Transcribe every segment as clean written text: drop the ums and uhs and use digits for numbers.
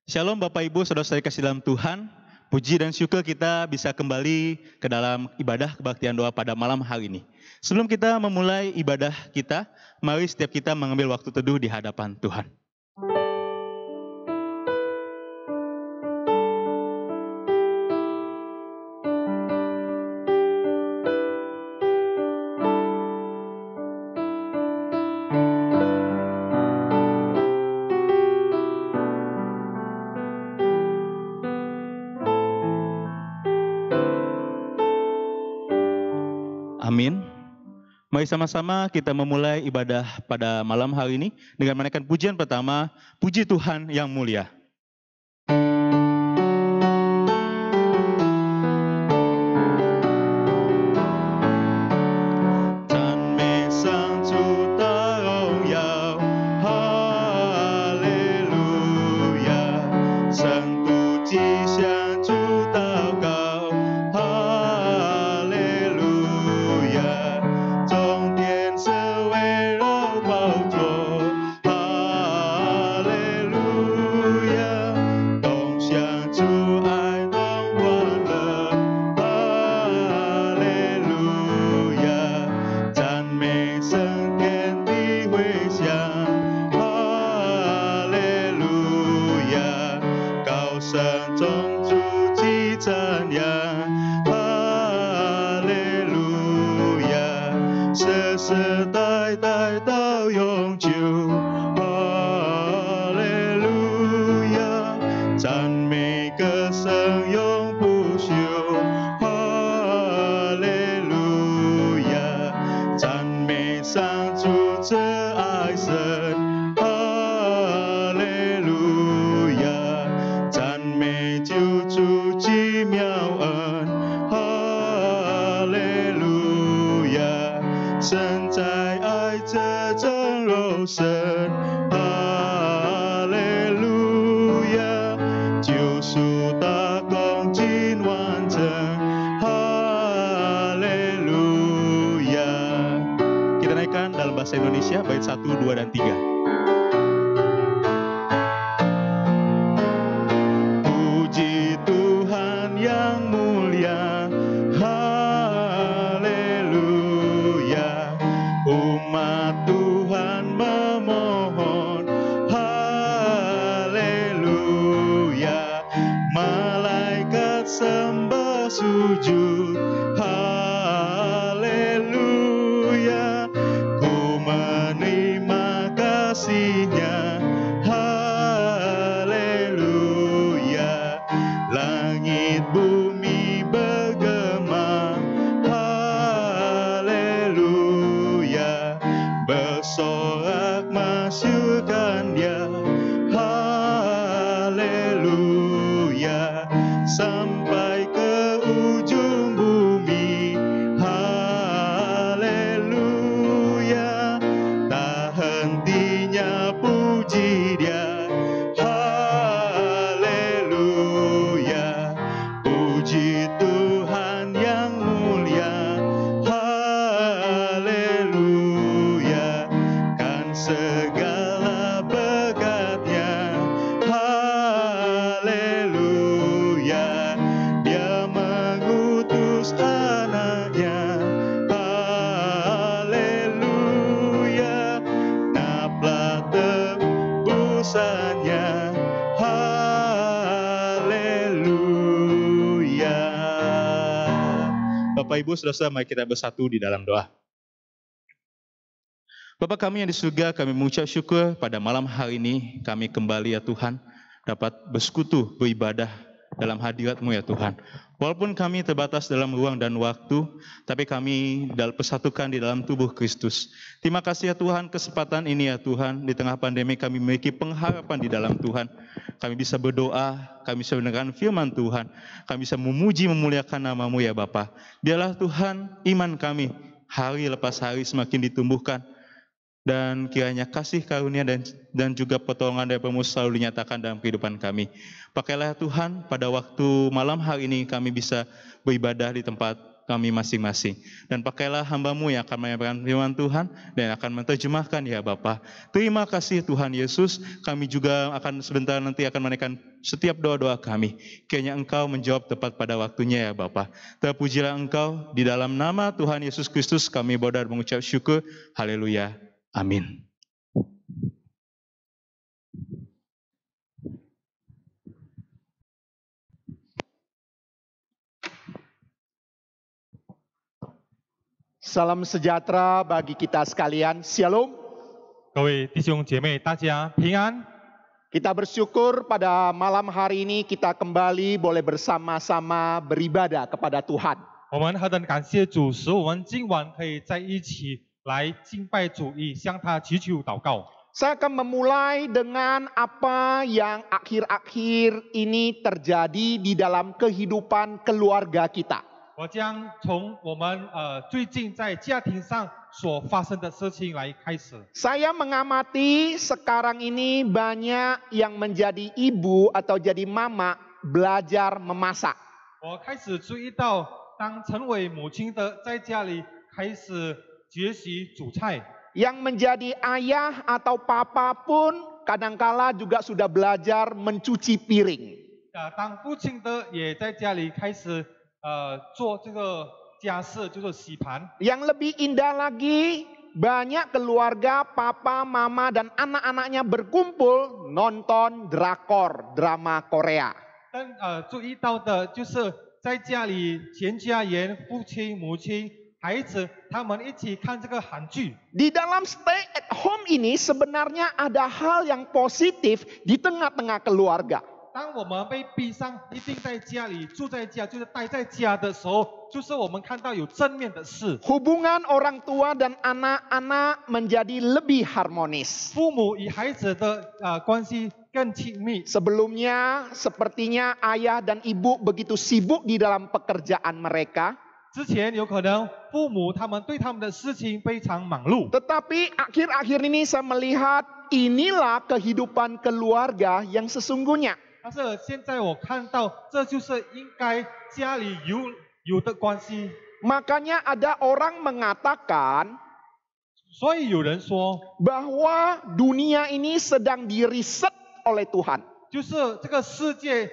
Shalom Bapak Ibu, saudara-saudari kasih dalam Tuhan. Puji dan syukur kita bisa kembali ke dalam ibadah kebaktian doa pada malam hari ini. Sebelum kita memulai ibadah kita, mari setiap kita mengambil waktu teduh di hadapan Tuhan. Amin. Mari sama-sama kita memulai ibadah pada malam hari ini dengan menaikkan pujian pertama, Puji Tuhan yang mulia. Bahasa Indonesia, bait 1, 2, dan 3. Puji Tuhan yang mulia, haleluya. Umat Tuhan memohon, haleluya. Malaikat sembah sujud, haleluya. Menerima kasih-Nya, haleluya. Langit bumi bergema, haleluya. Bersorak masyurkan Dia, haleluya. Sampai ke ujung bumi, hentinya puji Dia, haleluya. Puji Tuhan yang mulia, haleluya. Kan segala berkat-Nya, haleluya. Dia mengutus anak-Nya, haleluya. Tebusannya, haleluya. Bapak Ibu saudara, mari kita bersatu di dalam doa. Bapa kami yang di surga, kami mengucap syukur pada malam hari ini kami kembali ya Tuhan dapat bersekutu beribadah dalam hadirat-Mu ya Tuhan. Walaupun kami terbatas dalam ruang dan waktu, tapi kami persatukan di dalam tubuh Kristus. Terima kasih ya Tuhan kesempatan ini ya Tuhan. Di tengah pandemi kami memiliki pengharapan di dalam Tuhan. Kami bisa berdoa, kami bisa mendengarkan firman Tuhan. Kami bisa memuji memuliakan nama-Mu ya Bapa. Biarlah Tuhan iman kami hari lepas hari semakin ditumbuhkan. Dan kiranya kasih karunia dan juga pertolongan daripada-Mu selalu dinyatakan dalam kehidupan kami. Pakailah Tuhan pada waktu malam hari ini kami bisa beribadah di tempat kami masing-masing. Dan pakailah hamba-Mu yang akan menyampaikan firman Tuhan dan akan menerjemahkan ya Bapa. Terima kasih Tuhan Yesus, kami juga akan sebentar nanti akan menaikkan setiap doa-doa kami. Kiranya Engkau menjawab tepat pada waktunya ya Bapa. Terpujilah Engkau, di dalam nama Tuhan Yesus Kristus kami berdoa dan mengucap syukur. Haleluya. Amin. Salam sejahtera bagi kita sekalian. Shalom. 各位弟兄姐妹，大家平安。 Kita bersyukur pada malam hari ini kita kembali boleh bersama-sama beribadah kepada Tuhan. 我们何等感谢主，使我们今晚可以在一起来敬拜主，以向他祈求祷告。 Saya akan memulai dengan apa yang akhir-akhir ini terjadi di dalam kehidupan keluarga kita. 我将从我们最近在家庭上所发生的事情来开始。 Saya mengamati sekarang ini banyak yang menjadi ibu atau jadi mama belajar memasak. 我开始注意到，当成为母亲的在家里开始学习煮菜， Yang menjadi ayah atau papa pun kadangkala juga sudah belajar mencuci piring. 当父亲的也在家里开始做这个家事，就是洗盘。 Yang lebih indah lagi, banyak keluarga, papa, mama, dan anak-anaknya berkumpul nonton drakor, drama Korea. 但注意到的就是在家里全家人、父亲、母亲、孩子，他们一起看这个韩剧。 Di dalam stay at home ini sebenarnya ada hal yang positif di tengah-tengah keluarga. 当我们被逼上一定在家里住在家，就是待在家的时候，就是我们看到有正面的事。 Hubungan orang tua dan anak-anak menjadi lebih harmonis. 父母与孩子的关系更亲密。 Sebelumnya sepertinya ayah dan ibu begitu sibuk di dalam pekerjaan mereka. 之前有可能父母他们对他们的事情非常忙碌， Tetapi akhir-akhir ini saya melihat inilah kehidupan keluarga yang sesungguhnya. 但是现在我看到这就是应该家里有的关系。 Makanya ada orang mengatakan 所以有人说， bahwa dunia ini sedang di-reset oleh Tuhan. 就是这个世界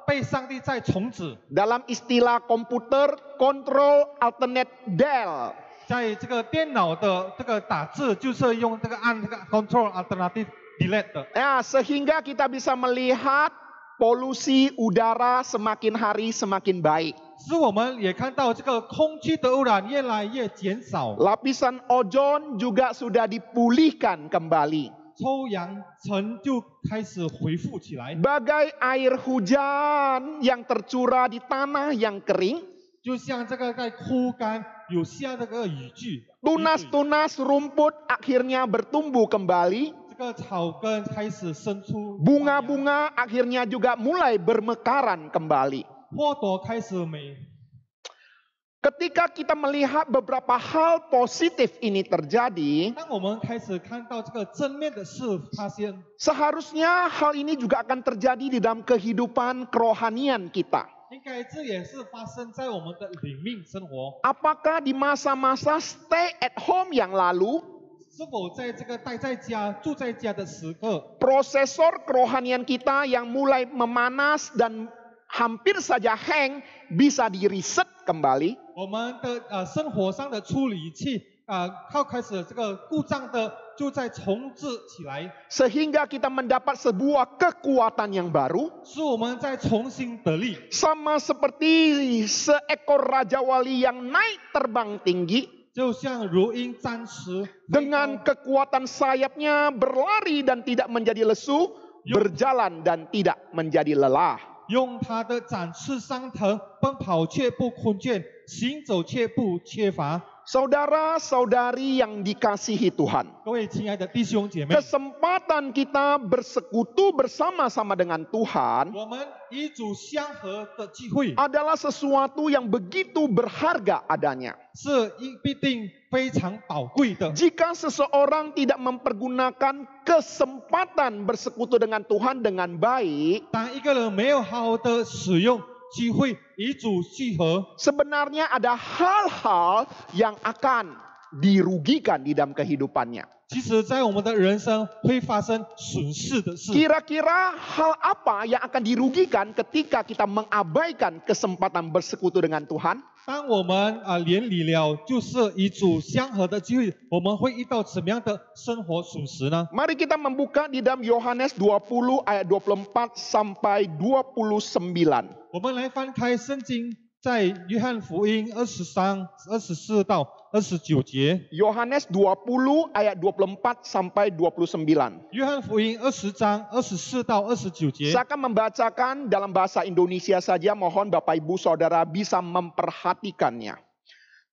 被上帝在重置， Dalam istilah komputer, control alternate del. 在这个电脑的这个打字，就是用这个按这个 Control Alternative Delete 的。 Ya, sehingga kita bisa melihat polusi udara semakin hari semakin baik. 使我们也看到这个空气的污染越来越减少， Lapisan ozon juga sudah dipulihkan kembali. 臭氧层就开始恢复起来， Bagai air hujan yang tercurah di tanah yang kering, 就像这个在枯干有下这个雨具， tunas-tunas rumput akhirnya bertumbuh kembali, 这个草根开始生出 bunga-bunga akhirnya juga mulai bermekaran kembali. 花朵开始美。 Ketika kita melihat beberapa hal positif ini terjadi, 当我们开始看到这个正面的事发现， seharusnya hal ini juga akan terjadi di dalam kehidupan kerohanian kita. 应该这也是发生在我们的灵命生活。 Apakah di masa-masa stay at home yang lalu, 是否在这个待在家、住在家的时刻， prosesor kerohanian kita yang mulai memanas dan hampir saja hang bisa di-reset kembali? 我们的生活上的处理器开始这个故障的就在重置起来， Sehingga kita mendapat sebuah kekuatan yang baru, 使我们再重新得力， sama seperti seekor raja wali yang naik terbang tinggi, 就像如鹰展翅， dengan kekuatan sayapnya berlari dan tidak menjadi lesu, berjalan dan tidak menjadi lelah. 用它的展翅上腾，奔跑却不困倦，行走却不缺乏。 Saudara-saudari yang dikasihi Tuhan, 各位亲爱的弟兄姐妹， kesempatan kita bersekutu bersama-sama dengan Tuhan 我们与主相合的机会 adalah sesuatu yang begitu berharga adanya. 是必定非常宝贵的。 Jika seseorang tidak mempergunakan kesempatan bersekutu dengan Tuhan dengan baik, 当一个人没有好好的使用聚会，与主聚合。 Sebenarnya ada hal-hal yang akan dirugikan di dalam kehidupannya. 其实，在我们的人生会发生损失的事。 Kira-kira hal apa yang akan dirugikan ketika kita mengabaikan kesempatan bersekutu dengan Tuhan? 当我们连理了就是与主相合的机会，我们会遇到怎么样的生活损失呢？ Mari kita membuka di dalam Yohanes 20 ayat 24 sampai 29. 我们来翻开圣经，在约翰福音24到29节。 Yohanes 20 ayat 24 sampai 29. 约翰福音20章24到29节。 Saya akan membacakan dalam bahasa Indonesia saja, mohon Bapak Ibu Saudara bisa memperhatikannya.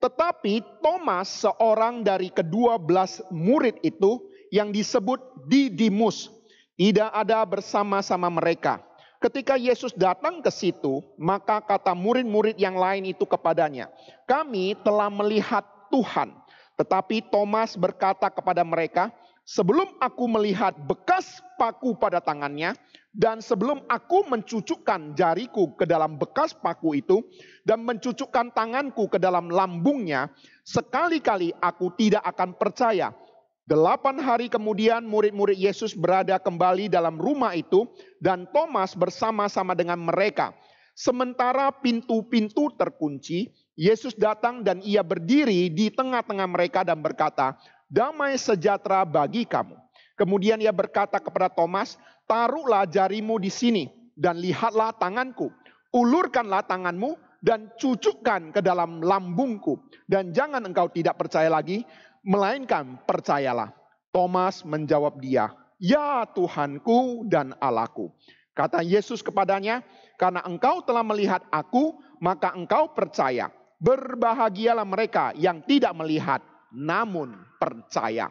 Tetapi Thomas, seorang dari ke-12 murid itu yang disebut Didimus, tidak ada bersama-sama mereka. Ketika Yesus datang ke situ, maka kata murid-murid yang lain itu kepadanya, "Kami telah melihat Tuhan." Tetapi Thomas berkata kepada mereka, "Sebelum aku melihat bekas paku pada tangannya, dan sebelum aku mencucukkan jariku ke dalam bekas paku itu, dan mencucukkan tanganku ke dalam lambungnya, sekali-kali aku tidak akan percaya." 8 hari kemudian murid-murid Yesus berada kembali dalam rumah itu, dan Thomas bersama-sama dengan mereka. Sementara pintu-pintu terkunci, Yesus datang dan ia berdiri di tengah-tengah mereka dan berkata, "Damai sejahtera bagi kamu." Kemudian ia berkata kepada Thomas, "Taruhlah jarimu di sini dan lihatlah tanganku. Ulurkanlah tanganmu dan cucukkan ke dalam lambungku. Dan jangan engkau tidak percaya lagi, melainkan percayalah." Thomas menjawab dia, "Ya Tuhanku dan Allahku." Kata Yesus kepadanya, "Karena engkau telah melihat aku, maka engkau percaya. Berbahagialah mereka yang tidak melihat, namun percaya."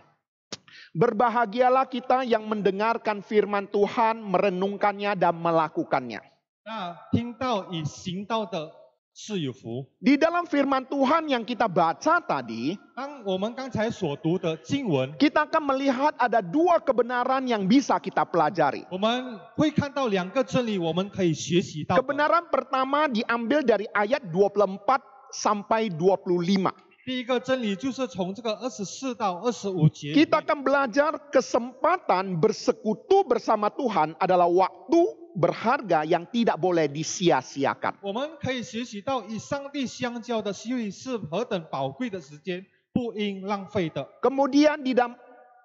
Berbahagialah kita yang mendengarkan firman Tuhan, merenungkannya dan melakukannya. 那听到与行道的是有福。 Di dalam firman Tuhan yang kita baca tadi, 当我们刚才所读的经文， kita akan melihat ada 2 kebenaran yang bisa kita pelajari. 我们会看到2个真理，我们可以学习到的。 Kebenaran pertama diambil dari ayat 24 sampai 25. 第一个真理就是从这个24到25节里 Kita 面， akan belajar kesempatan bersekutu bersama Tuhan adalah waktu berharga yang tidak boleh disia-siakan. 我们可以学习到与上帝相交的机会是何等宝贵的时间，不应浪费的。 Kemudian di dalam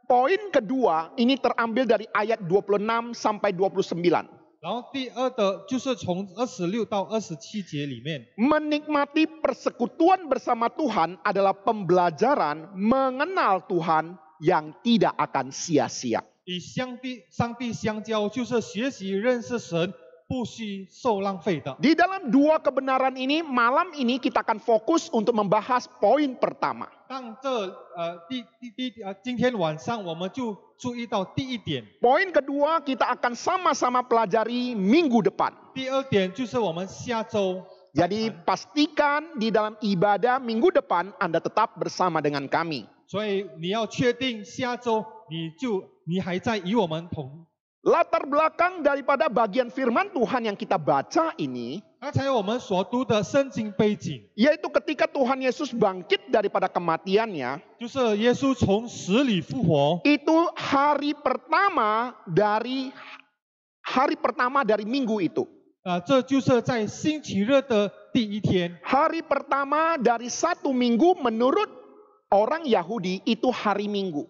poin kedua, ini terambil dari ayat 26 sampai 29. 然后第二的就是从26到27节里面， Menikmati persekutuan bersama Tuhan adalah pembelajaran mengenal Tuhan yang tidak akan sia-sia. 与上帝相交就是学习认识神，不需受浪费的。 Di dalam 2 kebenaran ini, malam ini kita akan fokus untuk membahas poin pertama. 但今天晚上我们就注意到第一点， Poin kedua kita akan sama-sama pelajari minggu depan. 第二点就是我们下周。 Jadi pastikan di dalam ibadah minggu depan Anda tetap bersama dengan kami. 所以你要确定下周你还在与我们同。 Latar belakang daripada bagian firman Tuhan yang kita baca ini, 刚才我们所读的圣经背景， yaitu ketika Tuhan Yesus bangkit daripada kematiannya, 就是耶稣从死里复活， itu hari pertama dari minggu itu. 这就是在星期日的第一天。 Hari pertama dari 1 minggu menurut orang Yahudi itu hari Minggu.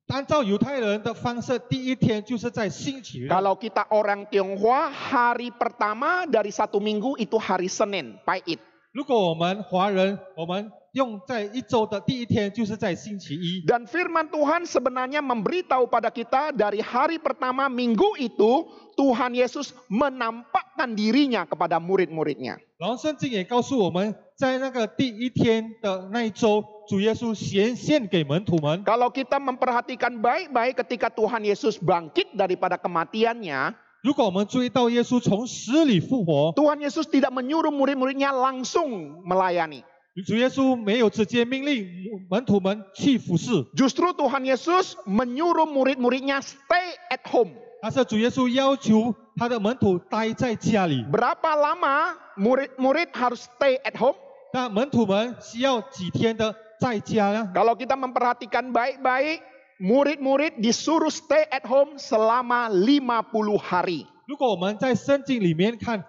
按照犹太人的方式，第一天就是在星期日。 Kalau kita orang Tionghoa, hari pertama dari 1 minggu itu hari Senin, Pait. 如果我们华人，我们用在一周的第一天，就是在星期一。 Dan firman Tuhan sebenarnya memberitahu pada kita dari hari pertama minggu itu, Tuhan Yesus menampakkan dirinya kepada murid-muridnya. 然后圣经也告诉我们，在那个第一天的那一周，主耶稣显现给门徒们。 Kalau kita memperhatikan baik-baik ketika Tuhan Yesus bangkit daripada kematiannya, 如果我们注意到耶稣从死里复活， Tuhan Yesus tidak menyuruh murid-muridnya langsung melayani. 主耶稣没有直接命令门徒们去服侍， Justru Tuhan Yesus menyuruh murid-muridnya stay at home. 但是主耶稣要求他的门徒待在家里。 Berapa lama murid-murid harus stay at home? 那门徒们需要几天的在家呢？ Kalau kita memperhatikan baik-baik, murid-murid disuruh stay at home selama 50 hari. 如果我们在圣经里面看，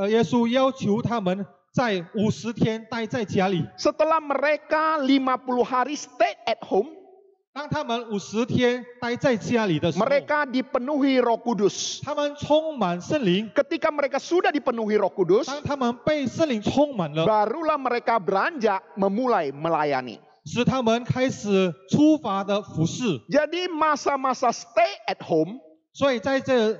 耶稣要求他们在50天待在家里。 Setelah mereka 50 hari stay at home, 当他们50天待在家里的时候， mereka dipenuhi Roh Kudus. 他们充满圣灵。 Ketika mereka sudah dipenuhi Roh Kudus, 当他们被圣灵充满了， barulah mereka beranjak memulai melayani. 使他们开始出发的服侍。 Jadi masa-masa stay at home 所以在这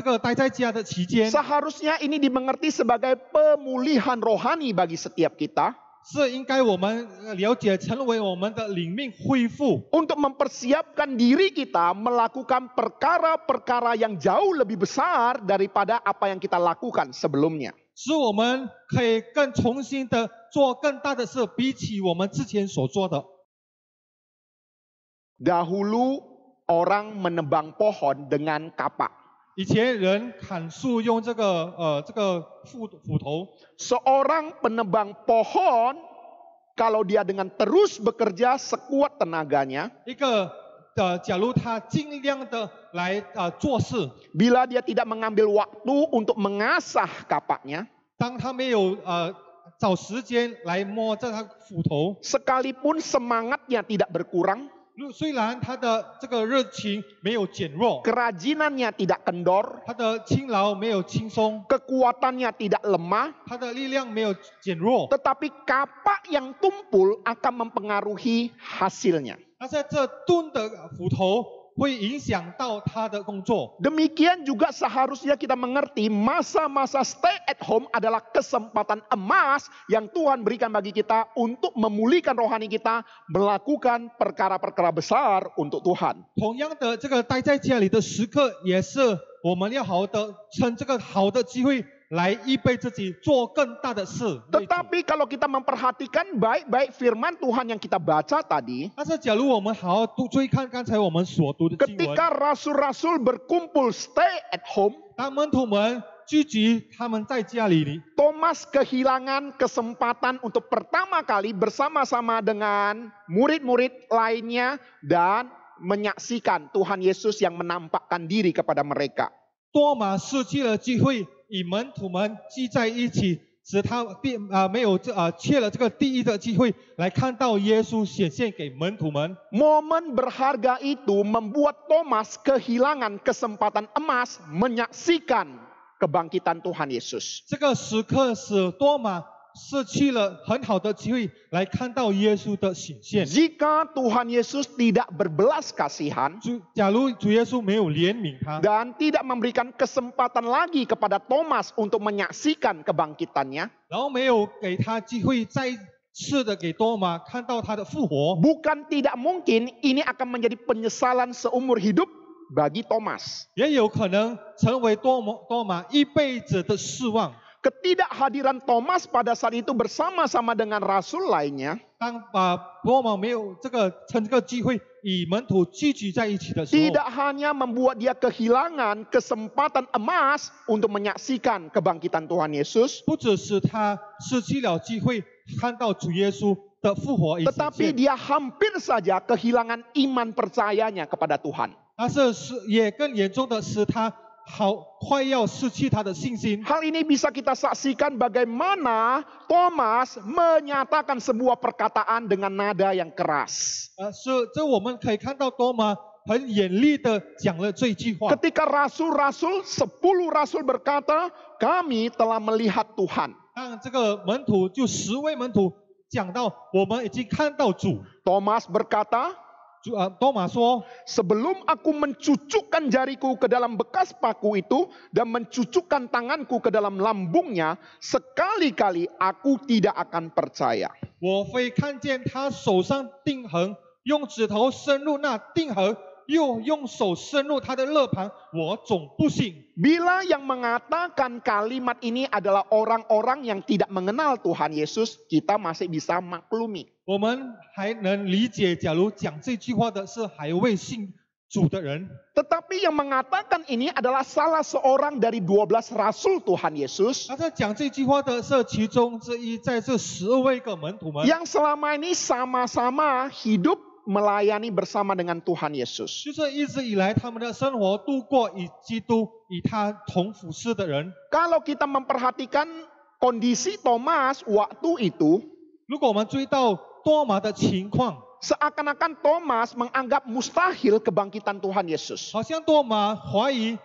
个待在家的期间， seharusnya ini dimengerti sebagai pemulihan rohani bagi setiap kita 是应该我们了解成为我们的灵命恢复， untuk mempersiapkan diri kita melakukan perkara-perkara yang jauh lebih besar daripada apa yang kita lakukan sebelumnya. 使我们可以更重新的做更大的事，比起我们之前所做的。 Dahulu orang menebang pohon dengan kapak. 以前人砍树用这个斧头， Seorang penebang pohon, kalau dia dengan terus bekerja sekuat tenaganya, 一个假如他尽量的来做事， bila dia tidak mengambil waktu untuk mengasah kapaknya, 当他没有找时间来摸这个斧头， sekalipun semangatnya tidak berkurang, 虽然他的这个热情没有减弱， kerajinannya tidak kendor, 他的勤劳没有轻松， kekuatannya tidak lemah, 他的力量没有减弱， tetapi kapak yang tumpul akan mempengaruhi hasilnya. 但是这钝的斧头会影响到他的工作。 Demikian juga seharusnya kita mengerti masa-masa stay at home adalah kesempatan emas yang Tuhan berikan bagi kita untuk memulihkan rohani kita, melakukan perkara-perkara besar untuk Tuhan. 同样的，这个待在家里的时刻，也是我们要好好的趁这个好的机会来预备自己做更大的事。 Tetapi kalau kita memperhatikan baik-baik firman Tuhan yang kita baca tadi, 但是假如我们好好注意看刚才我们所读的经文， ketika rasul-rasul berkumpul stay at home, 当门徒们聚集他们在家里， Thomas kehilangan kesempatan untuk pertama kali bersama-sama dengan murid-murid lainnya dan menyaksikan Tuhan Yesus yang menampakkan diri kepada mereka. 多马失去了机会与门徒们聚在一起，使他没有缺了这个第一的机会来看到耶稣显现给门徒们。 Momen berharga itu membuat Thomas kehilangan kesempatan emas menyaksikan kebangkitan Tuhan Yesus. 这个时刻使多马失去了很好的机会来看到耶稣的显现。 Jika Tuhan Yesus tidak berbelas kasihan 假如主耶稣没有怜悯他， dan tidak memberikan kesempatan lagi kepada Thomas untuk menyaksikan kebangkitannya, 然后没有给他机会再次的给多马看到他的复活， bukan tidak mungkin ini akan menjadi penyesalan seumur hidup bagi Thomas. 也有可能成为多马一辈子的失望。 Ketidakhadiran Thomas pada saat itu bersama-sama dengan rasul lainnya 当多马没有趁这个机会与门徒聚集在一起的时候， tidak hanya membuat dia kehilangan kesempatan emas untuk menyaksikan kebangkitan Tuhan Yesus, 不只是他失去了机会看到主耶稣的复活与显 tetapi 现， dia hampir saja kehilangan iman percayanya kepada Tuhan. 但是也更严重的是他快要失去他的信心。 Hal ini bisa kita saksikan bagaimana Thomas menyatakan sebuah perkataan dengan nada yang keras. 这我们可以看到多马很严厉的讲了这句话。 Ketika rasul-rasul, 10 rasul berkata, kami telah melihat Tuhan. 当这个门徒就10位门徒讲到我们已经看到主， Thomas berkata, 多马说， sebelum aku mencucukkan jariku ke dalam bekas paku itu dan mencucukkan tanganku ke dalam lambungnya, sekali-kali aku tidak akan percaya. 我非看见他手上钉痕，用指头深入那钉痕，又用手深入他的肋旁，我总不信。 Bila yang mengatakan kalimat ini adalah orang-orang yang tidak mengenal Tuhan Yesus, kita masih bisa maklumi. 我们还能理解，假如讲这句话的是还未信主的人。 Tetapi yang mengatakan ini adalah salah seorang dari 12 rasul Tuhan Yesus 他在讲这句话的是其中之一，在这12位个门徒们， yang selama ini sama-sama hidup melayani bersama dengan Tuhan Yesus. 就是一直以来他们的生活度过以基督与他同服侍的人。 Kalau kita memperhatikan kondisi Thomas waktu itu, 如果我们注意到多马的情况， seakan-akan Thomas menganggap mustahil kebangkitan Tuhan Yesus. 好像多马怀疑，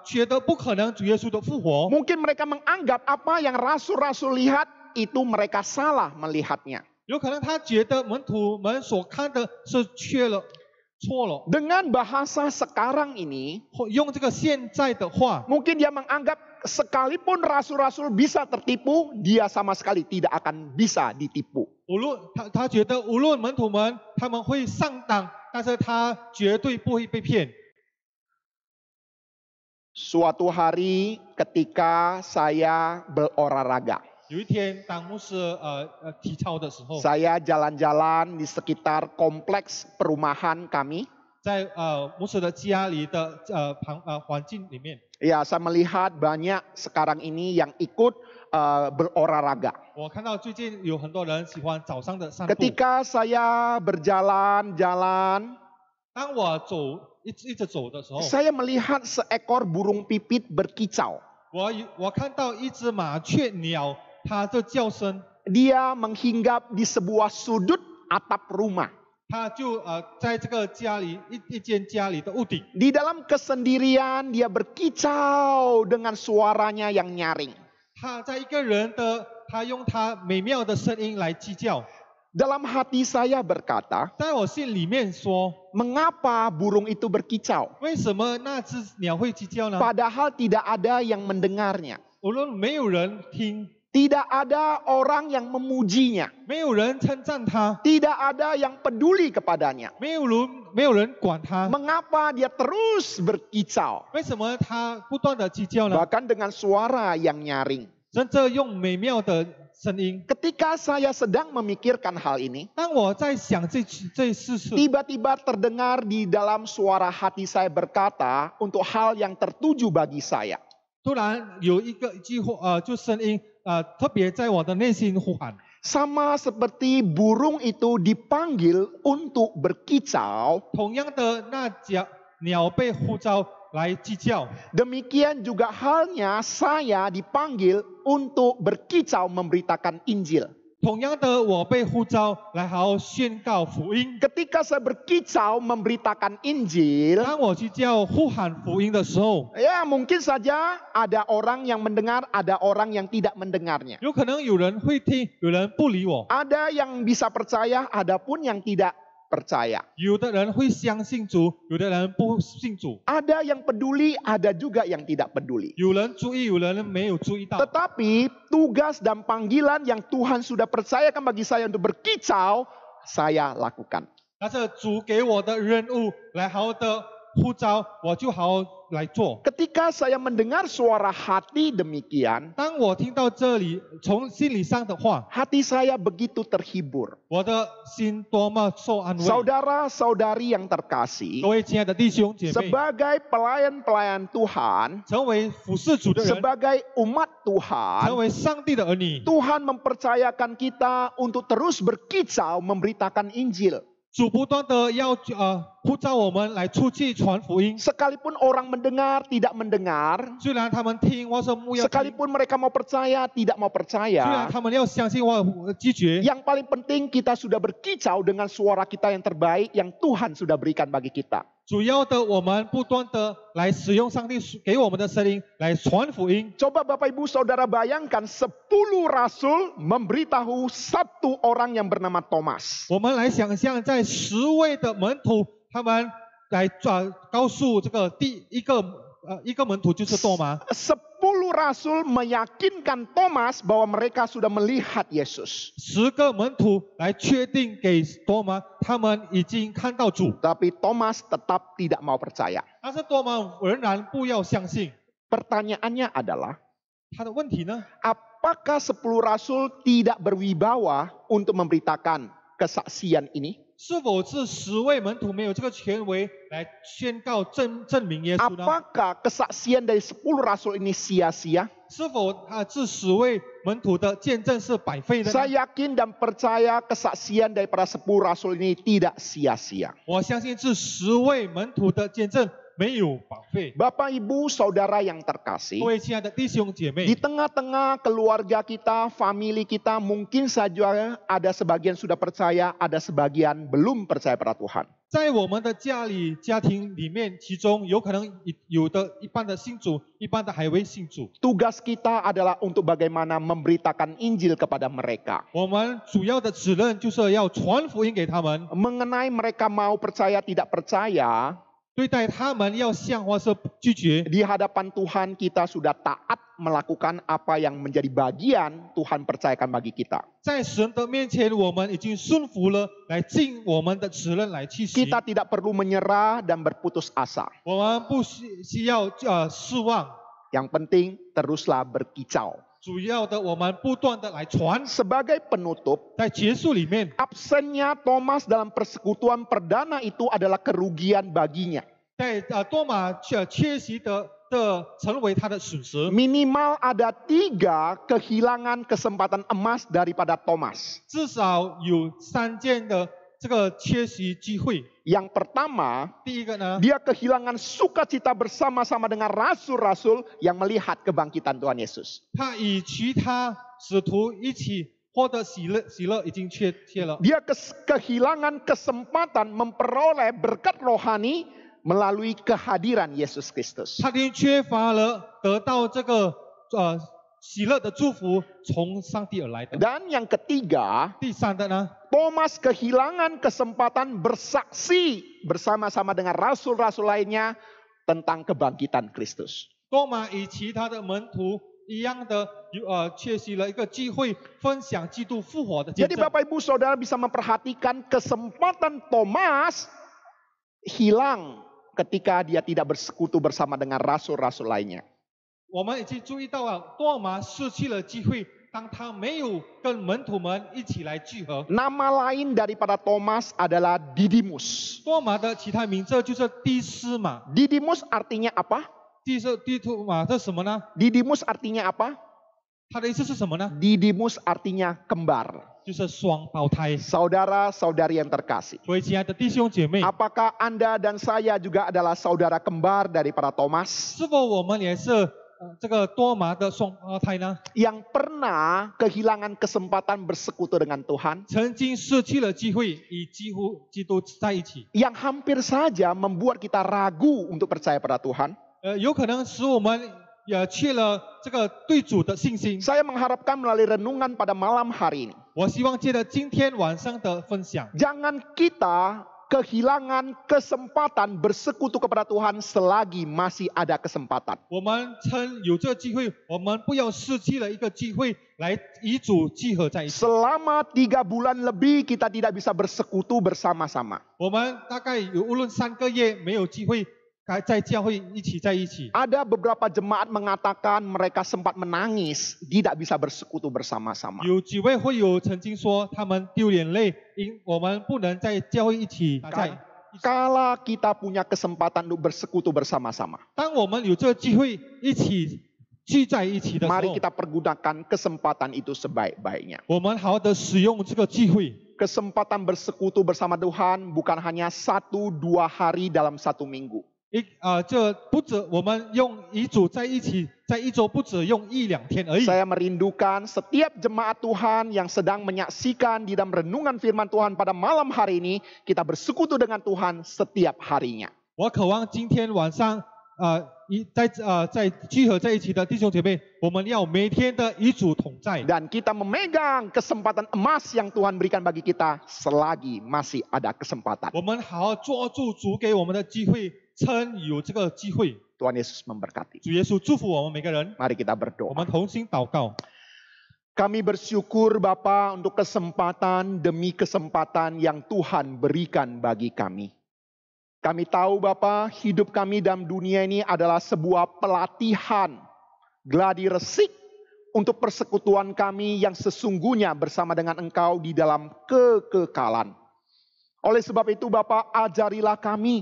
觉得不可能主耶稣的复活。 Mungkin mereka menganggap apa yang rasul-rasul lihat itu mereka salah melihatnya. 有可能他觉得门徒们所看的是错了。 Dengan bahasa sekarang ini, 或用这个现在的话， mungkin dia menganggap sekalipun rasul-rasul bisa tertipu, dia sama sekali tidak akan bisa ditipu. 无论他觉得无论门徒们他们会上当，但是他绝对不会被骗。 Suatu hari ketika saya berolahraga, 有一天，当牧师体操的时候， saya jalan-jalan di sekitar kompleks perumahan kami. 在牧师的家里的环境里面， Ya, saya melihat banyak sekarang ini yang ikut berolahraga. 我看到最近有很多人喜欢早上的散步。 Ketika saya berjalan-jalan, 当我一直走的时候， saya melihat seekor burung pipit berkicau. 我看到一只麻雀鸟，它的叫声， Dia menghinggap di sebuah sudut atap rumah. 它就在这个家里一间家里的屋顶， Di dalam kesendirian dia berkicau dengan suaranya yang nyaring. 它在一个人的，它用它美妙的声音来鸡叫。 Dalam hati saya berkata, 在我心里面说， mengapa burung itu berkicau? 为什么那只鸟会鸡叫呢？ Padahal tidak ada yang mendengarnya. 无论没有人听， Tidak ada orang yang memujinya. 没有人称赞它， Tidak ada yang peduli kepadanya. 没有人管它， Mengapa dia terus berkicau? 为什么它不断的鸡叫呢？ Bahkan dengan suara yang nyaring. 甚至用美妙的声音。 Ketika saya sedang memikirkan hal ini, 当我在想这事情， tiba-tiba terdengar di dalam suara hati saya berkata untuk hal yang tertuju bagi saya. 突然有一句话，就声音特别在我的内心呼喊， Sama seperti burung itu dipanggil untuk berkicau, 同样的那鸟被呼召来鸡叫， demikian juga halnya saya dipanggil untuk berkicau memberitakan Injil. 同样的我被呼召来好好宣告福音。 Ketika saya berkicau memberitakan Injil, 当我去叫呼喊福音的时候， ya mungkin saja ada orang yang mendengar, ada orang yang tidak mendengarnya. 有可能有人会听，有人不理我， Ada yang bisa percaya, ada pun yang tidak percaya. 有的人会相信主，有的人不信主， Ada yang peduli, ada juga yang tidak peduli. 有人注意，有人没有注意到。 Tetapi tugas dan panggilan yang Tuhan sudah percayakan bagi saya untuk berkicau, saya lakukan. 但是主给我的任务来好好的呼召，我就好好来做。 Ketika saya mendengar suara hati demikian, 当我听到这里，从心理上的话， hati saya begitu terhibur. 我的心多么受安慰。 Saudara-saudari yang terkasih, 各位亲爱的弟兄姐妹， sebagai pelayan-pelayan Tuhan, 成为服侍主的人， sebagai umat 成 Tuhan, 为上帝的儿女， Tuhan mempercayakan kita untuk terus berkicau memberitakan Injil. 主不断的要呼召我们来出去传福音。 Sekalipun orang mendengar, tidak mendengar, 虽然他们听或是不要听， sekalipun mereka mau percaya, tidak mau 虽然 percaya, 他们要相信或拒绝， yang paling penting kita sudah berkicau dengan suara kita yang terbaik yang Tuhan sudah berikan bagi kita. 主要的我们不断的来使用上帝给我们的声音来传福音。 Coba Bapak Ibu Saudara bayangkan 10 rasul memberitahu satu orang yang bernama Thomas. 我们来想象，在10位的门徒，他们来告诉这个第一个门徒就是多马。 10 rasul meyakinkan Thomas bahwa mereka sudah melihat Yesus. 10个门徒来确定给多马，他们已经看到主， Tapi Thomas tetap tidak mau percaya. 但是多马仍然不要相信。 Pertanyaannya adalah, 他的问题呢？ apakah 10 rasul tidak berwibawa untuk memberitakan kesaksian ini? 是否这10位门徒没有这个权威来宣告证明耶稣呢？ Apakah kesaksian dari 10 rasul ini sia-sia? 是否这10位门徒的见证是白费的呢？ Saya yakin dan percaya kesaksian daripada 10 rasul ini tidak sia-sia. 我相信这10位门徒的见证没有白费。 Bapak, Ibu, Saudara yang terkasih, 各位亲爱的弟兄姐 di 妹， tengah-tengah keluarga kita, famili kita, mungkin saja ada sebagian sudah percaya, ada sebagian belum percaya pada Tuhan. 在我们的家庭里面，其中有可能有的一半的信主，一半的还未信主。 Tugas kita adalah untuk bagaimana memberitakan Injil kepada mereka. 我们主要的责任就是要传福音给他们， Mengenai mereka mau percaya tidak percaya, 对待他们要像或是拒绝。 di hadapan Tuhan kita sudah taat melakukan apa yang menjadi bagian Tuhan percayakan bagi kita. 在神的面前，我们已经顺服了，来尽我们的责任来去行。 Kita tidak perlu menyerah dan berputus asa. 我们不需要失望， Yang penting teruslah berkicau. 主要的我们不断的来传。 Sebagai penutup, 在结束里面， absennya Thomas dalam persekutuan perdana itu adalah kerugian baginya. 在多马缺席的成为他的损失。 Minimal ada 3 kehilangan kesempatan emas daripada Thomas. 至少有3件的这个缺席机会。 Yang pertama, 第一个呢， dia kehilangan sukacita bersama-sama dengan rasul-rasul yang melihat kebangkitan Tuhan Yesus. 他与其他使徒一起获得喜乐已经缺了。 Dia kehilangan kesempatan memperoleh berkat rohani melalui kehadiran Yesus Kristus. 他已经缺乏了得到这个喜乐的祝福从上帝而来的。 Dan yang ketiga, 第三的呢， Thomas kehilangan kesempatan bersaksi bersama-sama dengan rasul-rasul lainnya tentang kebangkitan Kristus. 多马与其他的门徒一样的缺席了一个机会，分享基督复活的见 Jadi 证。 Bapak Ibu Saudara bisa memperhatikan kesempatan Thomas hilang ketika dia tidak bersekutu bersama dengan rasul-rasul lainnya. 我们已经注意到了，多马失去了机会，当他没有跟门徒们一起来聚合。 Nama lain daripada Thomas adalah Didimus. 多马的其他名字就是低斯马， Didimus artinya apa? 低图马是什么呢？ Didimus artinya apa? 它的意思是什么呢？ Didimus artinya kembar. 就是双胞胎。 Saudara-saudari yang terkasih. 各位亲爱的弟兄姐妹， Apakah Anda dan saya juga adalah saudara kembar daripada Thomas? 是否我们也是这个多马的双胞胎呢？ Yang pernah kehilangan kesempatan bersekutu dengan Tuhan? 曾经失去了机会与基督在一起， Yang hampir saja membuat kita ragu untuk percaya pada Tuhan? 有可能使我们也缺了这个对主的信心。 Saya mengharapkan melalui renungan pada malam hari ini, 我希望借着今天晚上的分享， jangan kita kehilangan kesempatan bersekutu kepada Tuhan selagi masih ada kesempatan. 我们趁有这个机会，我们不要失去了一个机会来与主聚合在一起。 Selama 3 bulan lebih kita tidak bisa bersekutu bersama-sama. 我们大概有无论3个月没有机会在教会一起在一起。 Ada beberapa jemaat mengatakan mereka sempat menangis, tidak bisa bersekutu bersama-sama. 有几位会友曾经说他们丢眼泪，因我们不能在教会一起在。 Kala kita punya kesempatan untuk bersekutu bersama-sama, 当我们有这个机会一起聚在一起的时 mari 候， kita pergunakan kesempatan itu sebaik-baiknya. 我们好好的使用这个机会。 Kesempatan bersekutu bersama Tuhan bukan hanya 1-2 hari dalam 1 minggu. 这不止我们用与主在一起，在一周不止用1-2天而已。 Saya merindukan setiap jemaat Tuhan yang sedang menyaksikan di dalam renungan firman Tuhan pada malam hari ini, kita bersekutu dengan Tuhan setiap harinya. 我渴望今天晚上，在聚合在一起的弟兄姐妹，我们要每天的与主同在， Dan kita memegang kesempatan emas yang Tuhan berikan bagi kita selagi masih ada kesempatan. 我们好好抓住主给我们的机会，趁有这个机会。 Tuhan Yesus memberkati. 主耶稣祝福我们每个人， Mari kita 我 berdoa. 们同心祷告。 Kami bersyukur Bapa untuk kesempatan demi kesempatan yang Tuhan berikan bagi kami. Kami tahu Bapa, hidup kami dalam dunia ini adalah sebuah pelatihan, gladi resik untuk persekutuan kami yang sesungguhnya bersama dengan Engkau di dalam kekekalan. Oleh sebab itu Bapa, ajarilah kami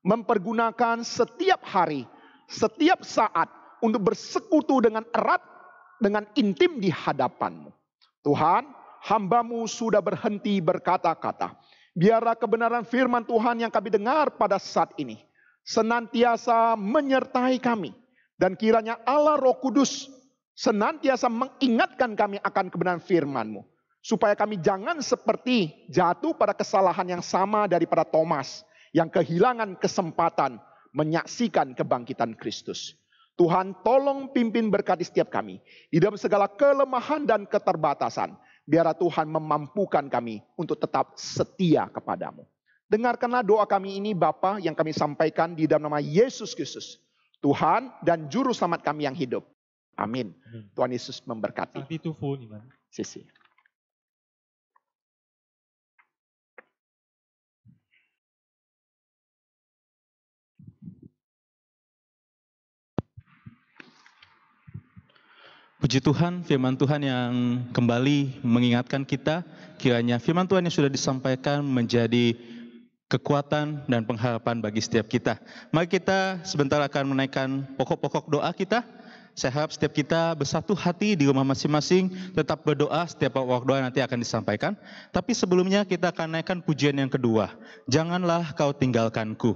mempergunakan setiap hari, setiap saat untuk bersekutu dengan erat, dengan intim di hadapan-Mu. Tuhan, hamba-Mu sudah berhenti berkata-kata. Biarlah kebenaran firman Tuhan yang kami dengar pada saat ini senantiasa menyertai kami. Dan kiranya Allah Roh Kudus senantiasa mengingatkan kami akan kebenaran firman-Mu. Supaya kami jangan seperti jatuh pada kesalahan yang sama daripada Thomas. Yang kehilangan kesempatan menyaksikan kebangkitan Kristus. Tuhan, tolong pimpin berkati setiap kami. Di dalam segala kelemahan dan keterbatasan. Biarlah Tuhan memampukan kami untuk tetap setia kepadamu. Dengarkanlah doa kami ini Bapa yang kami sampaikan di dalam nama Yesus Kristus. Tuhan dan Juru Selamat kami yang hidup. Amin. Tuhan Yesus memberkati. 上帝祝福你们。谢谢。 Puji Tuhan, firman Tuhan yang kembali mengingatkan kita, kiranya firman Tuhan yang sudah disampaikan menjadi kekuatan dan pengharapan bagi setiap kita. Mari kita sebentar akan menaikkan pokok-pokok doa kita. Saya harap setiap kita bersatu hati di rumah masing-masing, tetap berdoa, setiap pokok doa nanti akan disampaikan. Tapi sebelumnya kita akan naikkan pujian yang kedua. Janganlah kau tinggalkanku.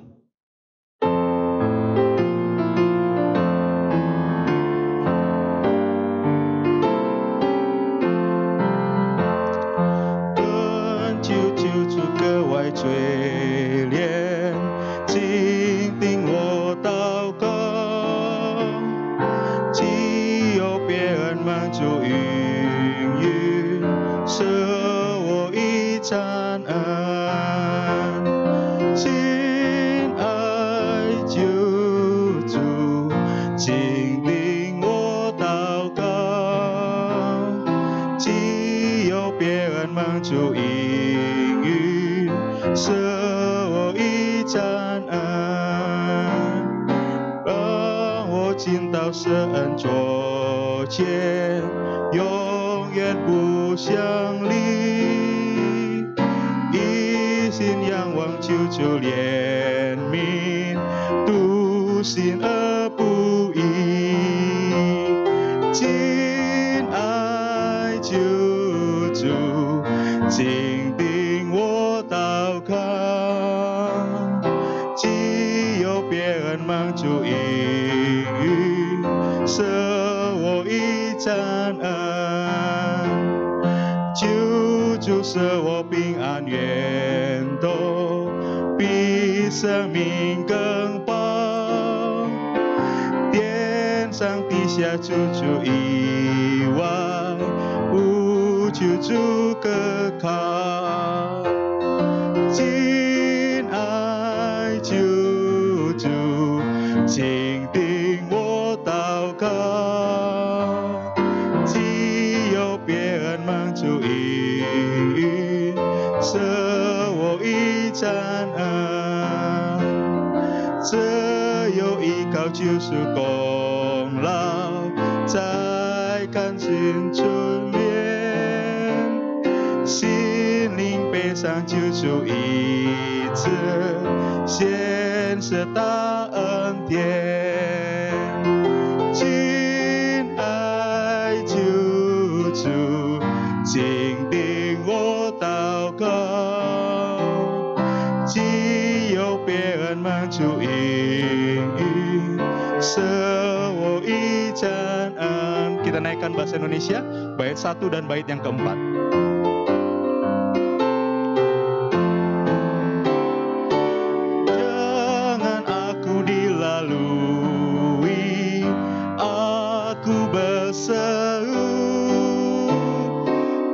Kita naikkan bahasa Indonesia, bait 1 dan bait yang keempat. Jangan aku dilalui, aku berseru,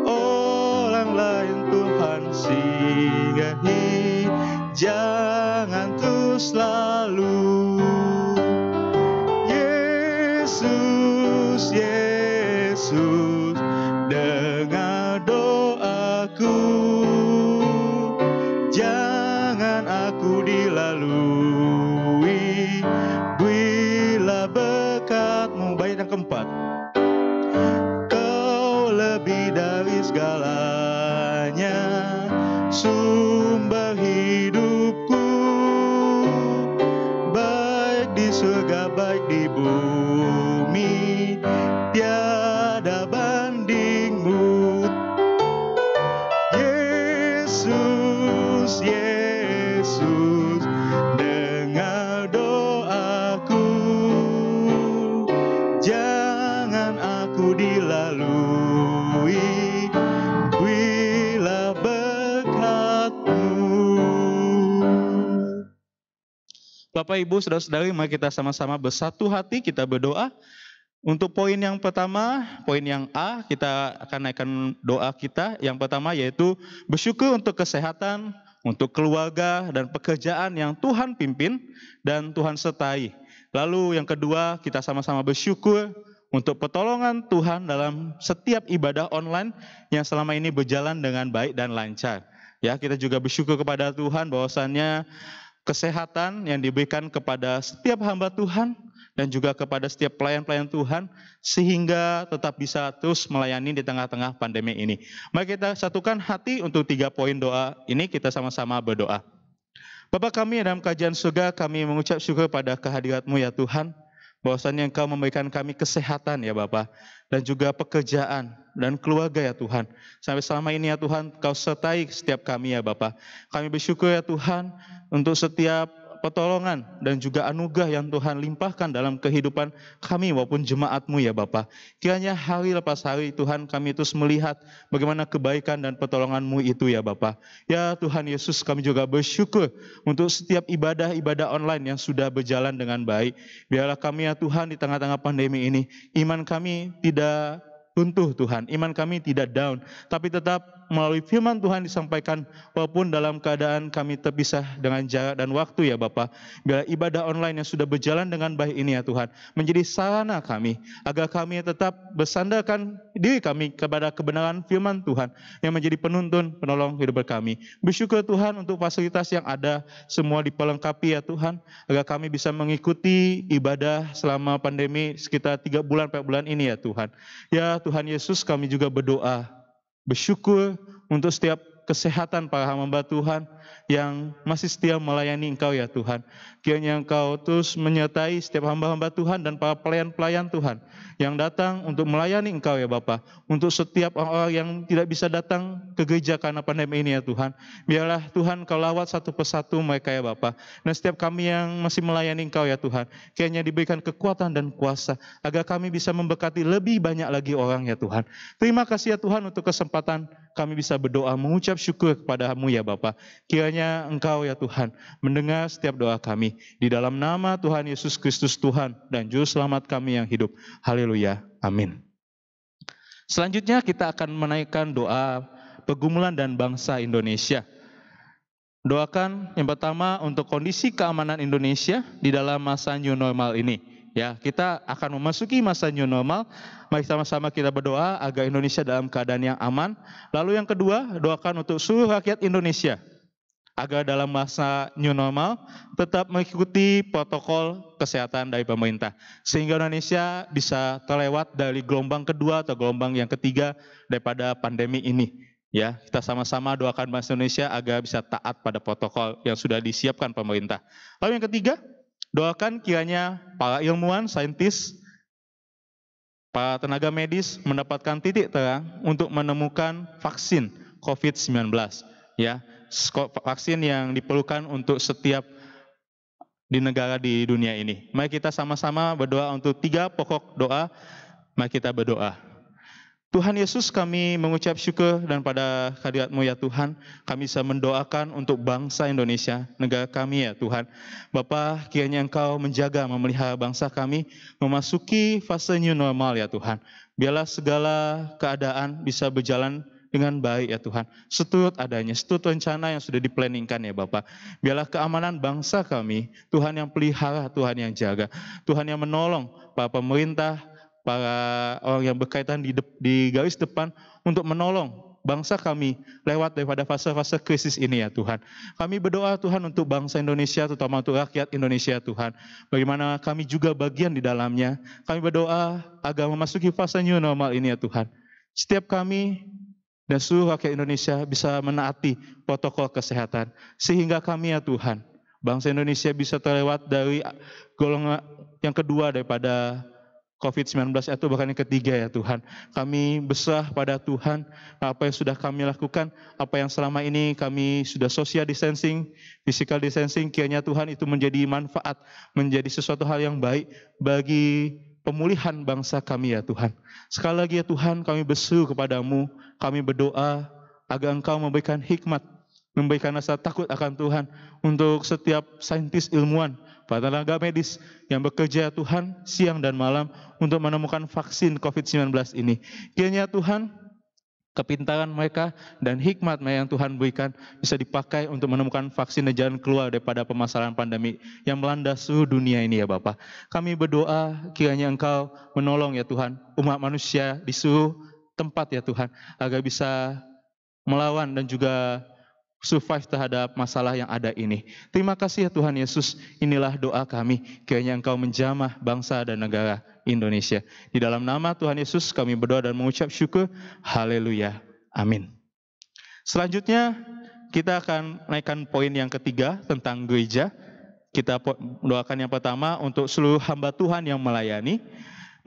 orang lain Tuhan singgahi, jangan terus lalu. Yesus, dengar doaku, jangan aku dilalui, berilah berkat-Mu. Bait yang keempat. Kau lebih dari segalanya, sumber surga baik di bumi, tiada bandingmu. Yesus, Yesus, dengar doaku, jangan aku dilalui, berilah berkat-Mu. Bapak, Ibu, Saudara-saudari, mari kita sama-sama bersatu hati, kita berdoa. Untuk poin yang pertama, poin yang A, kita akan naikkan doa kita. Yang pertama yaitu bersyukur untuk kesehatan, untuk keluarga dan pekerjaan yang Tuhan pimpin dan Tuhan sertai. Lalu yang kedua, kita sama-sama bersyukur untuk pertolongan Tuhan dalam setiap ibadah online yang selama ini berjalan dengan baik dan lancar. Ya, kita juga bersyukur kepada Tuhan bahwasannya kesehatan yang diberikan kepada setiap hamba Tuhan dan juga kepada setiap pelayan-pelayan Tuhan sehingga tetap bisa terus melayani di tengah-tengah pandemi ini. Mari kita satukan hati untuk 3 poin doa ini, kita sama-sama berdoa. Bapa kami dalam kerajaan surga, kami mengucap syukur pada kehadirat-Mu ya Tuhan, bahwasannya Engkau memberikan kami kesehatan ya Bapa, dan juga pekerjaan dan keluarga ya Tuhan. Sampai selama ini ya Tuhan, Kau sertai setiap kami ya Bapa. Kami bersyukur ya Tuhan untuk setiap pertolongan dan juga anugerah yang Tuhan limpahkan dalam kehidupan kami maupun jemaat-Mu ya Bapa. Kiranya hari lepas hari Tuhan kami terus melihat bagaimana kebaikan dan pertolongan-Mu itu ya Bapa. Ya Tuhan Yesus, kami juga bersyukur untuk setiap ibadah-ibadah online yang sudah berjalan dengan baik. Biarlah kami ya Tuhan di tengah-tengah pandemi ini, iman kami tidak runtuh Tuhan, iman kami tidak down, tapi tetap melalui firman Tuhan disampaikan walaupun dalam keadaan kami terpisah dengan jarak dan waktu ya Bapa. Biar ibadah online yang sudah berjalan dengan baik ini ya Tuhan menjadi sarana kami agar kami tetap bersandarkan diri kami kepada kebenaran firman Tuhan yang menjadi penuntun penolong hidup kami. Bersyukur Tuhan untuk fasilitas yang ada semua diperlengkapi ya Tuhan agar kami bisa mengikuti ibadah selama pandemi sekitar 3 bulan 4 bulan ini ya Tuhan. Ya Tuhan Yesus, kami juga berdoa bersyukur untuk setiap kesehatan para hamba Tuhan yang masih setia melayani Engkau ya Tuhan. Kiranya Engkau terus menyertai setiap hamba-hamba Tuhan dan para pelayan-pelayan Tuhan yang datang untuk melayani Engkau ya Bapa. Untuk setiap orang yang tidak bisa datang ke gereja karena pandemi ini ya Tuhan, biarlah Tuhan Kau lawat satu persatu mereka ya Bapa. Dan setiap kami yang masih melayani Engkau ya Tuhan, kiranya diberikan kekuatan dan kuasa agar kami bisa memberkati lebih banyak lagi orang ya Tuhan. Terima kasih ya Tuhan untuk kesempatan kami bisa berdoa mengucap syukur kepada-Mu ya Bapa. Kiranya Engkau ya Tuhan mendengar setiap doa kami. Di dalam nama Tuhan Yesus Kristus Tuhan dan Juru Selamat kami yang hidup. Haleluya. Amin. Selanjutnya kita akan menaikkan doa pergumulan dan bangsa Indonesia. Doakan yang pertama untuk kondisi keamanan Indonesia di dalam masa new normal ini. Ya, kita akan memasuki masa new normal. Mari sama-sama kita berdoa agar Indonesia dalam keadaan yang aman. Lalu yang kedua, doakan untuk seluruh rakyat Indonesia agar dalam masa new normal tetap mengikuti protokol kesehatan dari pemerintah. Sehingga Indonesia bisa terlewat dari gelombang kedua atau gelombang yang ketiga daripada pandemi ini. Ya, kita sama-sama doakan bangsa Indonesia agar bisa taat pada protokol yang sudah disiapkan pemerintah. Lalu yang ketiga, doakan kiranya para ilmuwan, saintis, para tenaga medis mendapatkan titik terang untuk menemukan vaksin COVID-19. Ya, vaksin yang diperlukan untuk setiap di negara di dunia ini. Mari kita sama-sama berdoa untuk 3 pokok doa. Mari kita berdoa. Tuhan Yesus, kami mengucap syukur dan pada hadirat-Mu ya Tuhan, kami bisa mendoakan untuk bangsa Indonesia, negara kami ya Tuhan. Bapa, kiranya Engkau menjaga, memelihara bangsa kami, memasuki fase new normal ya Tuhan. Biarlah segala keadaan bisa berjalan dengan baik ya Tuhan. Seturut adanya, seturut rencana yang sudah diplanningkan ya Bapa. Biarlah keamanan bangsa kami, Tuhan yang pelihara, Tuhan yang jaga. Tuhan yang menolong para pemerintah, para orang yang berkaitan di garis depan untuk menolong bangsa kami lewat daripada fase-fase krisis ini ya Tuhan. Kami berdoa Tuhan untuk bangsa Indonesia, terutama untuk rakyat Indonesia Tuhan. Bagaimana kami juga bagian di dalamnya. Kami berdoa agar memasuki fase new normal ini ya Tuhan. Setiap kami dan seluruh rakyat Indonesia bisa menaati protokol kesehatan. Sehingga kami ya Tuhan Bangsa Indonesia bisa terlewat dari golongan yang kedua daripada COVID-19 atau bahkan yang ketiga ya Tuhan. Kami berserah pada Tuhan apa yang sudah kami lakukan, apa yang selama ini kami sudah social distancing, physical distancing, kiranya Tuhan itu menjadi manfaat, menjadi sesuatu hal yang baik bagi pemulihan bangsa kami ya Tuhan. Sekali lagi ya Tuhan, kami berseru kepadamu, kami berdoa agar Engkau memberikan hikmat, memberikan rasa takut akan Tuhan untuk setiap saintis ilmuwan, para tenaga medis yang bekerja Tuhan siang dan malam untuk menemukan vaksin COVID-19 ini. Kiranya Tuhan, kepintaran mereka dan hikmat yang Tuhan berikan bisa dipakai untuk menemukan vaksin dan jalan keluar daripada permasalahan pandemi yang melanda seluruh dunia ini ya Bapa. Kami berdoa kiranya Engkau menolong ya Tuhan umat manusia di seluruh tempat ya Tuhan agar bisa melawan dan juga survive terhadap masalah yang ada ini. Terima kasih ya Tuhan Yesus, inilah doa kami, kiranya Engkau menjamah bangsa dan negara Indonesia. Di dalam nama Tuhan Yesus kami berdoa dan mengucap syukur, haleluya, amin. Selanjutnya kita akan naikkan poin yang ketiga tentang gereja. Kita doakan yang pertama untuk seluruh hamba Tuhan yang melayani,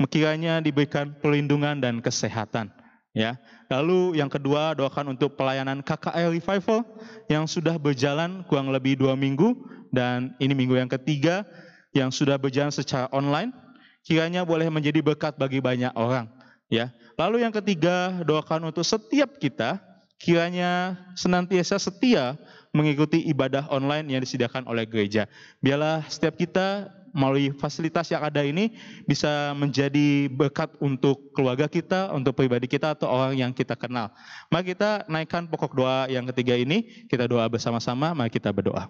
kiranya diberikan perlindungan dan kesehatan. Ya, lalu yang kedua doakan untuk pelayanan KKL Revival yang sudah berjalan kurang lebih 2 minggu dan ini minggu yang ketiga yang sudah berjalan secara online, kiranya boleh menjadi berkat bagi banyak orang. Ya, lalu yang ketiga doakan untuk setiap kita kiranya senantiasa setia mengikuti ibadah online yang disediakan oleh gereja. Biarlah setiap kita melalui fasilitas yang ada ini bisa menjadi berkat untuk keluarga kita, untuk pribadi kita atau orang yang kita kenal. Mari kita naikkan pokok doa yang ketiga ini, kita doa bersama-sama, mari kita berdoa.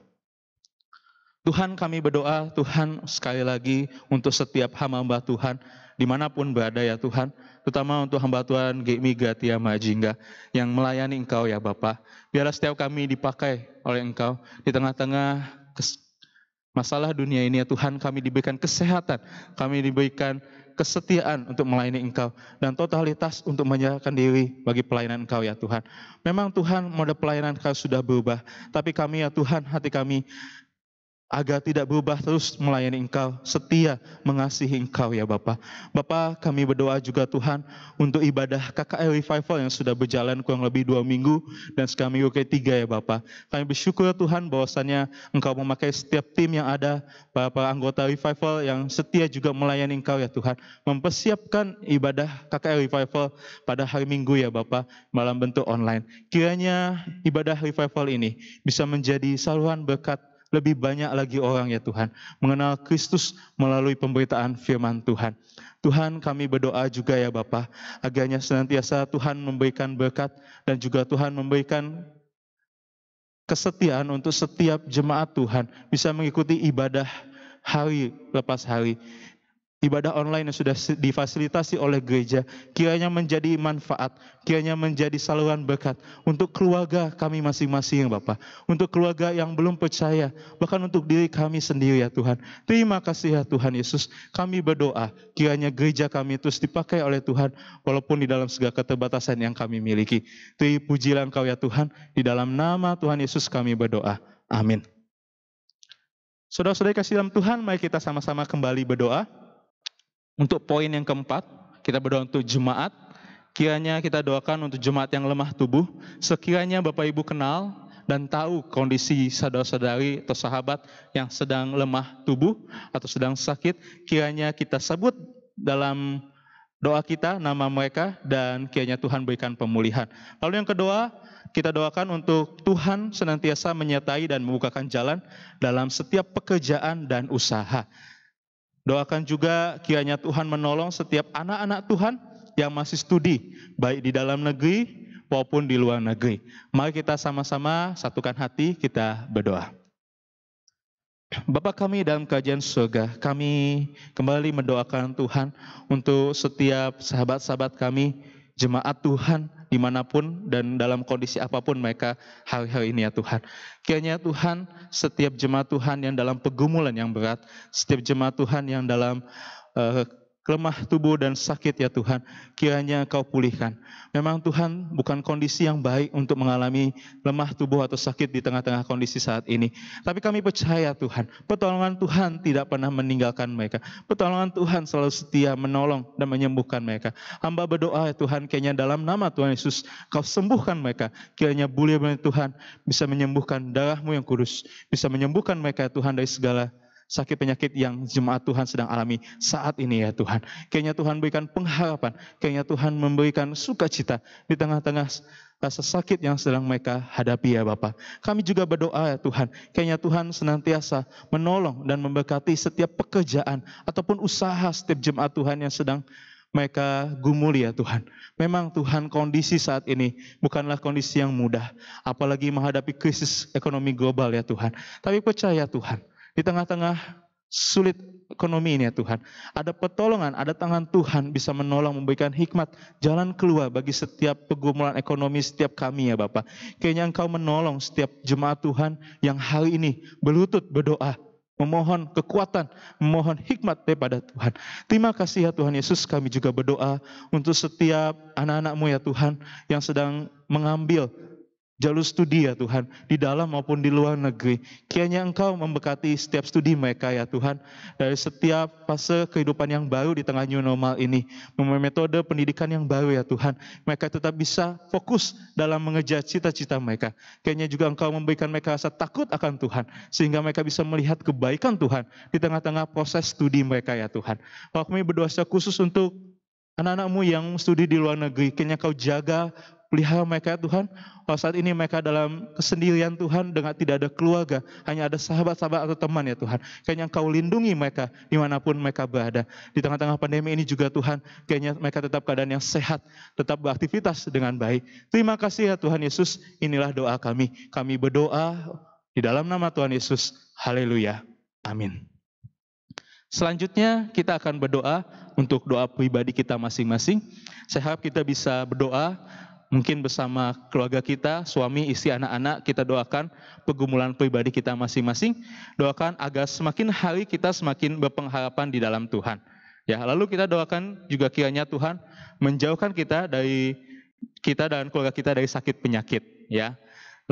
Tuhan, kami berdoa, Tuhan, sekali lagi untuk setiap hamba Tuhan dimanapun berada ya Tuhan, terutama untuk hamba Tuhan Gemi Gratia Majingga yang melayani Engkau ya Bapa. Biarlah setiap kami dipakai oleh Engkau di tengah-tengah masalah dunia ini ya Tuhan, kami diberikan kesehatan, kami diberikan kesetiaan untuk melayani Engkau dan totalitas untuk menyerahkan diri bagi pelayanan Engkau ya Tuhan. Memang Tuhan mode pelayanan Engkau sudah berubah, tapi kami ya Tuhan, hati kami agar tidak berubah terus melayani Engkau, setia mengasihi Engkau ya Bapa. Bapa, kami berdoa juga Tuhan untuk ibadah KKL Revival yang sudah berjalan kurang lebih 2 minggu dan sekarang minggu ketiga ya Bapa. Kami bersyukur Tuhan bahwasannya Engkau memakai setiap tim yang ada, para anggota Revival yang setia juga melayani Engkau ya Tuhan, mempersiapkan ibadah KKL Revival pada hari Minggu ya Bapa, dalam bentuk online. Kiranya ibadah Revival ini bisa menjadi saluran berkat lebih banyak lagi orang ya Tuhan mengenal Kristus melalui pemberitaan firman Tuhan. Tuhan, kami berdoa juga ya Bapa, agarnya senantiasa Tuhan memberikan berkat dan juga Tuhan memberikan kesetiaan untuk setiap jemaat Tuhan bisa mengikuti ibadah hari lepas hari. Ibadah online yang sudah difasilitasi oleh gereja, kiranya menjadi manfaat, kiranya menjadi saluran berkat untuk keluarga kami masing-masing Bapa, untuk keluarga yang belum percaya, bahkan untuk diri kami sendiri ya Tuhan. Terima kasih ya Tuhan Yesus, kami berdoa, kiranya gereja kami terus dipakai oleh Tuhan, walaupun di dalam segala keterbatasan yang kami miliki. Terpujilah Engkau ya Tuhan, di dalam nama Tuhan Yesus kami berdoa. Amin. Saudara-saudari kasih dalam Tuhan, mari kita sama-sama kembali berdoa. Untuk poin yang keempat, kita berdoa untuk jemaat. Kiranya kita doakan untuk jemaat yang lemah tubuh. Sekiranya Bapak Ibu kenal dan tahu kondisi saudara-saudari atau sahabat yang sedang lemah tubuh atau sedang sakit, kiranya kita sebut dalam doa kita nama mereka dan kiranya Tuhan berikan pemulihan. Lalu yang kedua, kita doakan untuk Tuhan senantiasa menyertai dan membukakan jalan dalam setiap pekerjaan dan usaha. Doakan juga kiranya Tuhan menolong setiap anak-anak Tuhan yang masih studi, baik di dalam negeri maupun di luar negeri. Mari kita sama-sama satukan hati, kita berdoa. Bapa kami dalam kerajaan surga, kami kembali mendoakan Tuhan untuk setiap sahabat-sahabat kami, jemaat Tuhan, dimanapun dan dalam kondisi apapun mereka hari-hari ini ya Tuhan. Kiranya Tuhan, setiap jemaat Tuhan yang dalam pergumulan yang berat, setiap jemaat Tuhan yang dalam lemah tubuh dan sakit ya Tuhan, kiranya Engkau pulihkan. Memang Tuhan bukan kondisi yang baik untuk mengalami lemah tubuh atau sakit di tengah-tengah kondisi saat ini. Tapi kami percaya Tuhan, pertolongan Tuhan tidak pernah meninggalkan mereka. Pertolongan Tuhan selalu setia menolong dan menyembuhkan mereka. Hamba berdoa ya Tuhan, kiranya dalam nama Tuhan Yesus, Kau sembuhkan mereka. Kiranya boleh Tuhan bisa menyembuhkan darah-Mu yang kudus, bisa menyembuhkan mereka ya Tuhan dari segala sakit penyakit yang jemaat Tuhan sedang alami saat ini ya Tuhan. Kiranya Tuhan berikan pengharapan, kiranya Tuhan memberikan sukacita di tengah-tengah rasa sakit yang sedang mereka hadapi ya Bapa. Kami juga berdoa ya Tuhan, kiranya Tuhan senantiasa menolong dan memberkati setiap pekerjaan ataupun usaha setiap jemaat Tuhan yang sedang mereka gumuli ya Tuhan. Memang Tuhan kondisi saat ini bukanlah kondisi yang mudah, apalagi menghadapi krisis ekonomi global ya Tuhan. Tapi percaya Tuhan, di tengah-tengah sulit ekonomi ini ya Tuhan, ada pertolongan, ada tangan Tuhan bisa menolong, memberikan hikmat, jalan keluar bagi setiap pergumulan ekonomi setiap kami ya Bapa. Kiranya Engkau menolong setiap jemaat Tuhan yang hari ini berlutut berdoa, memohon kekuatan, memohon hikmat daripada Tuhan. Terima kasih ya Tuhan Yesus, kami juga berdoa untuk setiap anak-anak-Mu ya Tuhan yang sedang mengambil jalur studi ya Tuhan, di dalam maupun di luar negeri. Kiranya Engkau memberkati setiap studi mereka ya Tuhan, dari setiap fase kehidupan yang baru di tengah new normal ini, metode pendidikan yang baru ya Tuhan, mereka tetap bisa fokus dalam mengejar cita-cita mereka. Kiranya juga Engkau memberikan mereka rasa takut akan Tuhan, sehingga mereka bisa melihat kebaikan Tuhan di tengah-tengah proses studi mereka ya Tuhan. Kalau kami berdoa secara khusus untuk anak-anak-Mu yang studi di luar negeri, kiranya Kau jaga, pelihara mereka Tuhan. Kalau saat ini mereka dalam kesendirian Tuhan, dengan tidak ada keluarga, hanya ada sahabat-sahabat atau teman ya Tuhan. Kiranya Engkau lindungi mereka dimanapun mereka berada. Di tengah-tengah pandemi ini juga Tuhan, kiranya mereka tetap keadaan yang sehat, tetap beraktivitas dengan baik. Terima kasih ya Tuhan Yesus, inilah doa kami. Kami berdoa di dalam nama Tuhan Yesus. Haleluya. Amin. Selanjutnya kita akan berdoa untuk doa pribadi kita masing-masing. Saya harap kita bisa berdoa mungkin bersama keluarga kita, suami, istri, anak-anak, kita doakan pergumulan pribadi kita masing-masing. Doakan agar semakin hari kita semakin berpengharapan di dalam Tuhan. Ya, lalu kita doakan juga kiranya Tuhan menjauhkan kita dan keluarga kita dari sakit penyakit, ya.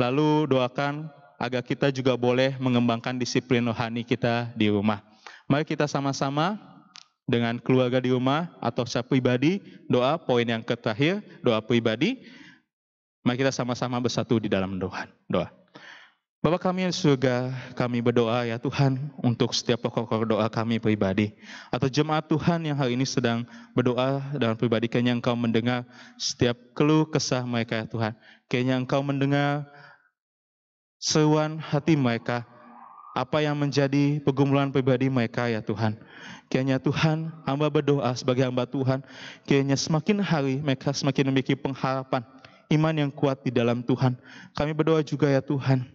Lalu doakan agar kita juga boleh mengembangkan disiplin rohani kita di rumah. Mari kita sama-sama dengan keluarga di rumah atau secara pribadi, doa poin yang terakhir, doa pribadi. Mari kita sama-sama bersatu di dalam doa. Bapa kami yang di surga, kami berdoa ya Tuhan untuk setiap pokok doa kami pribadi. Atau jemaat Tuhan yang hari ini sedang berdoa dengan pribadi, kiranya Engkau mendengar setiap keluh kesah mereka ya Tuhan. Kiranya Engkau mendengar seruan hati mereka, apa yang menjadi pergumulan pribadi mereka ya Tuhan. Kiranya Tuhan, hamba berdoa sebagai hamba Tuhan, kiranya semakin hari mereka semakin memiliki pengharapan, iman yang kuat di dalam Tuhan. Kami berdoa juga ya Tuhan,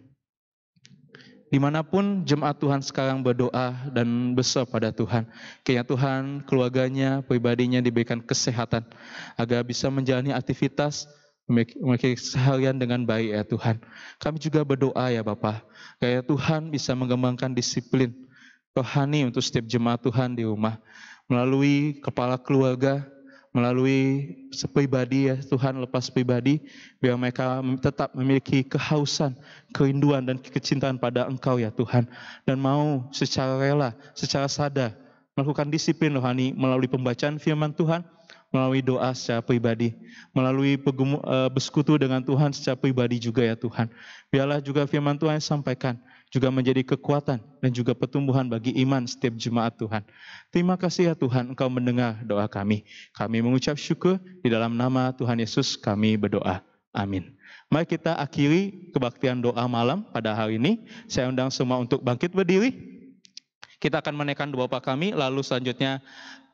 dimanapun jemaat Tuhan sekarang berdoa dan besar pada Tuhan, kiranya Tuhan keluarganya, pribadinya diberikan kesehatan, agar bisa menjalani aktivitas, memiliki seharian dengan baik ya Tuhan. Kami juga berdoa ya Bapa, kiranya Tuhan bisa mengembangkan disiplin rohani untuk setiap jemaat Tuhan di rumah, melalui kepala keluarga, melalui pribadi ya Tuhan, lepas pribadi, biar mereka tetap memiliki kehausan, kerinduan dan kecintaan pada Engkau ya Tuhan, dan mau secara rela, secara sadar melakukan disiplin rohani melalui pembacaan firman Tuhan, melalui doa secara pribadi, melalui bersekutu dengan Tuhan secara pribadi juga ya Tuhan. Biarlah juga firman Tuhan yang sampaikan juga menjadi kekuatan dan juga pertumbuhan bagi iman setiap jemaat Tuhan. Terima kasih ya Tuhan, Engkau mendengar doa kami. Kami mengucap syukur di dalam nama Tuhan Yesus kami berdoa. Amin. Mari kita akhiri kebaktian doa malam pada hari ini. Saya undang semua untuk bangkit berdiri. Kita akan menaikkan doa Bapa kami, lalu selanjutnya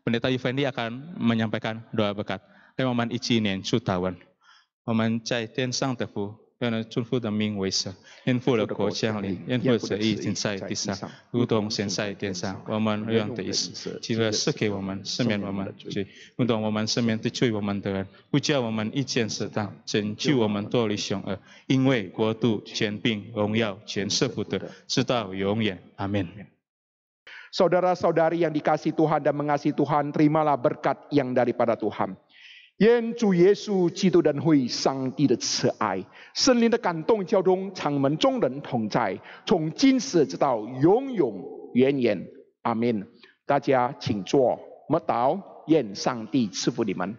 Pendeta Yufendi akan menyampaikan doa berkat. Waman ichi nian sutawan, waman cai tian sang tefu, yana chunfu da ming weisa, yan fu de ko chiang li, yan fu se yi jin sai ti sa, ru dong sen sai tian sa, waman yang te is, ji le seke waman, semen waman ji, ru dong waman semen ti cui waman de ren, wu jia waman yi jian se dang, zhen jiu waman duo li xiong er, 因为国度、权柄、荣耀、全是不得，直到永远。阿门。Saudara-saudari yang dikasihi Tuhan dan mengasihi Tuhan, terimalah berkat yang daripada Tuhan。愿主耶稣基督的会、上帝的慈爱、圣灵的感动交通，常们众人同在，从今时直到永永远远。阿门。大家请坐，我们祷，愿上帝赐福你们。